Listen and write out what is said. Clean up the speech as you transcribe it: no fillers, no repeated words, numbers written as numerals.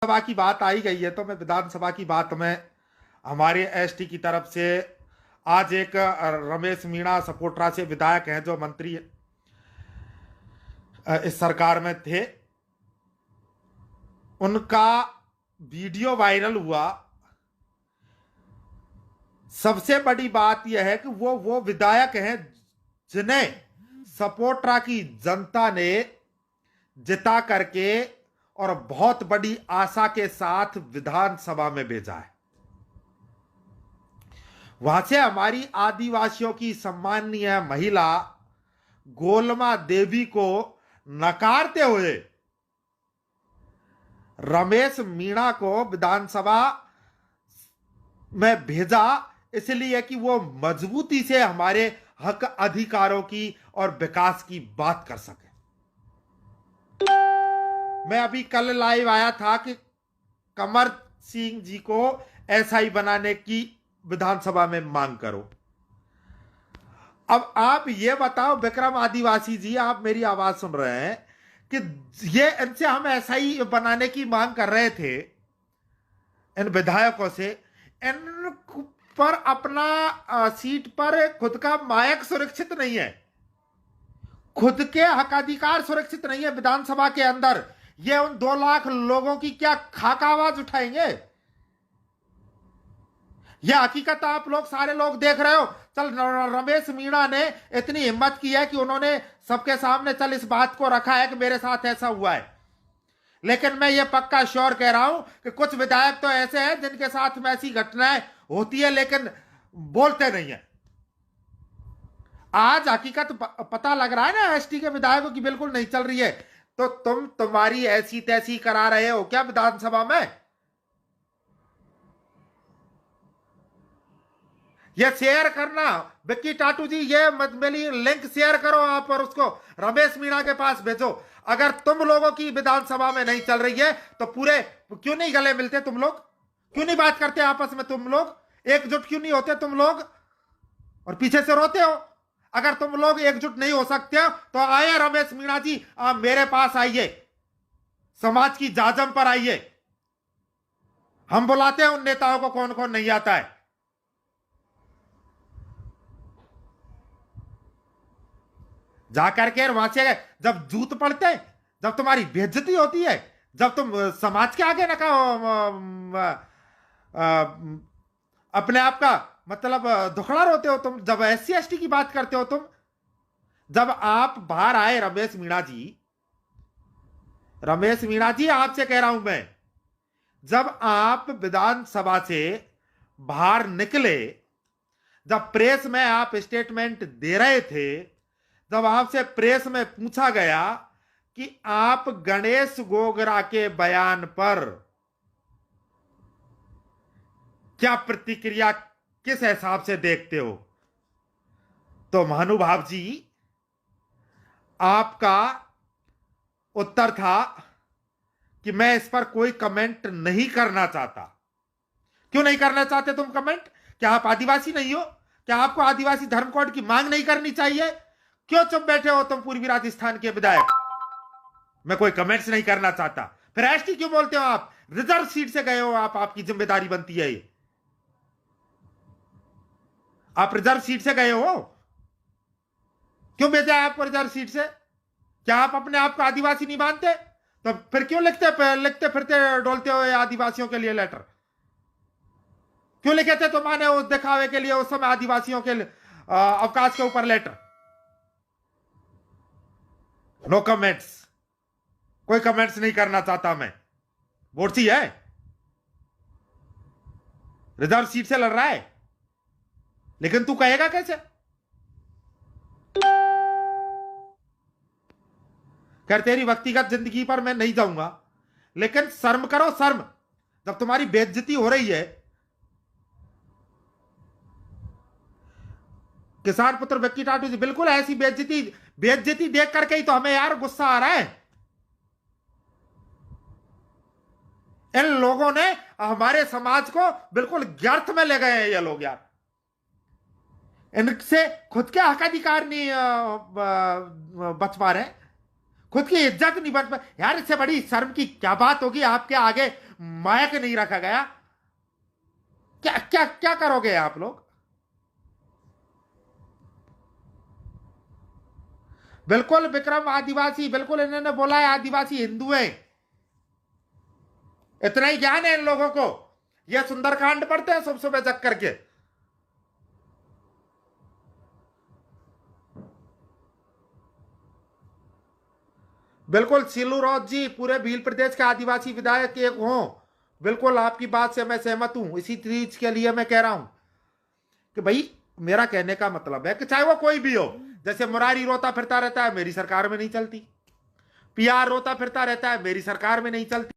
सभा की बात आई गई है तो मैं विधानसभा की बात में हमारे एसटी की तरफ से आज एक रमेश मीणा सपोट्रा से विधायक हैं जो मंत्री इस सरकार में थे, उनका वीडियो वायरल हुआ। सबसे बड़ी बात यह है कि वो विधायक हैं जिन्हें सपोट्रा की जनता ने जिता करके और बहुत बड़ी आशा के साथ विधानसभा में भेजा है। वहां से हमारी आदिवासियों की सम्माननीय महिला गोलमा देवी को नकारते हुए रमेश मीणा को विधानसभा में भेजा, इसलिए कि वो मजबूती से हमारे हक अधिकारों की और विकास की बात कर सके। मैं अभी कल लाइव आया था कि कंवर सिंह जी को एसआई बनाने की विधानसभा में मांग करो। अब आप ये बताओ विक्रम आदिवासी जी, आप मेरी आवाज सुन रहे हैं कि ये इनसे हम एसआई बनाने की मांग कर रहे थे, इन विधायकों से। इन पर अपना सीट पर खुद का मायक सुरक्षित नहीं है, खुद के हक अधिकार सुरक्षित नहीं है विधानसभा के अंदर। ये उन 2 लाख लोगों की क्या खाका आवाज उठाएंगे? यह हकीकत आप लोग सारे लोग देख रहे हो। चल, रमेश मीणा ने इतनी हिम्मत की है कि उन्होंने सबके सामने चल इस बात को रखा है कि मेरे साथ ऐसा हुआ है। लेकिन मैं ये पक्का श्योर कह रहा हूं कि कुछ विधायक तो ऐसे हैं जिनके साथ में ऐसी घटनाएं होती है लेकिन बोलते नहीं है। आज हकीकत पता लग रहा है ना, एसटी के विधायकों की बिल्कुल नहीं चल रही है, तो तुम्हारी ऐसी तैसी करा रहे हो क्या विधानसभा में? ये शेयर करना विक्की टाटू जी, ये मेरी लिंक शेयर करो आप और उसको रमेश मीणा के पास भेजो। अगर तुम लोगों की विधानसभा में नहीं चल रही है तो पूरे क्यों नहीं गले मिलते तुम लोग? क्यों नहीं बात करते आपस में तुम लोग? एकजुट क्यों नहीं होते तुम लोग और पीछे से रोते हो? अगर तुम लोग एकजुट नहीं हो सकते तो आए रमेश मीणा जी, आप मेरे पास आइए, समाज की जाजम पर आइए। हम बुलाते हैं उन नेताओं को, कौन कौन नहीं आता है। जाकर के वहां से जब जूत पड़ते हैं, जब तुम्हारी बेइज्जती होती है, जब तुम समाज के आगे ना अपने आप का मतलब दुखड़ा रोते हो तुम, जब एससी एसटी की बात करते हो तुम, जब आप बाहर आए रमेश मीणा जी आपसे कह रहा हूं मैं, जब आप विधानसभा से बाहर निकले, जब प्रेस में आप स्टेटमेंट दे रहे थे, जब आपसे प्रेस में पूछा गया कि आप गणेश गोगरा के बयान पर क्या प्रतिक्रिया, किस हिसाब से देखते हो, तो महानुभाव जी आपका उत्तर था कि मैं इस पर कोई कमेंट नहीं करना चाहता। क्यों नहीं करना चाहते तुम कमेंट? क्या आप आदिवासी नहीं हो? क्या आपको आदिवासी धर्म कोड की मांग नहीं करनी चाहिए? क्यों चुप बैठे हो तुम पूर्वी राजस्थान के विधायक? मैं कोई कमेंट्स नहीं करना चाहता, फिर एसटी क्यों बोलते हो? आप रिजर्व सीट से गए हो, आपकी जिम्मेदारी बनती है ये। आप रिजर्व सीट से गए हो, क्यों भेजा है आपको रिजर्व सीट से? क्या आप अपने आप को आदिवासी नहीं मानते? तो फिर क्यों लिखते फिरते डोलते हो आदिवासियों के लिए लेटर? क्यों लिखे थे तुम्हारे उस दिखावे के लिए उस समय आदिवासियों के अवकाश के ऊपर लेटर? नो कमेंट्स, कोई कमेंट्स नहीं करना चाहता मैं। बोर्सी है, रिजर्व सीट से लड़ रहा है, लेकिन तू कहेगा कैसे? खैर, तेरी व्यक्तिगत जिंदगी पर मैं नहीं जाऊंगा, लेकिन शर्म करो, शर्म। जब तुम्हारी बेइज्जती हो रही है, किसान पुत्र विक्की टाटू जी, बिल्कुल ऐसी बेइज्जती देख करके ही तो हमें यार गुस्सा आ रहा है। इन लोगों ने हमारे समाज को बिल्कुल गर्त में ले गए हैं ये लोग यार। इनसे खुद के हक अधिकार नहीं बच पा रहे, खुद की इज्जत नहीं बच पा यार। इससे बड़ी शर्म की क्या बात होगी आपके आगे माइक नहीं रखा गया, क्या क्या क्या करोगे आप लोग? बिल्कुल विक्रम आदिवासी, बिल्कुल इन्होंने बोला है आदिवासी हिंदू हैं। इतना ही ज्ञान है इन लोगों को। ये सुंदरकांड पढ़ते हैं सुबह सुबह जग करके। बिल्कुल सीलू राउत जी, पूरे भील प्रदेश के आदिवासी विधायक एक हों, बिल्कुल आपकी बात से मैं सहमत हूं। इसी चीज के लिए मैं कह रहा हूं कि भाई मेरा कहने का मतलब है कि चाहे वो कोई भी हो, जैसे मुरारी रोता फिरता रहता है मेरी सरकार में नहीं चलती, पीआर रोता फिरता रहता है मेरी सरकार में नहीं चलती।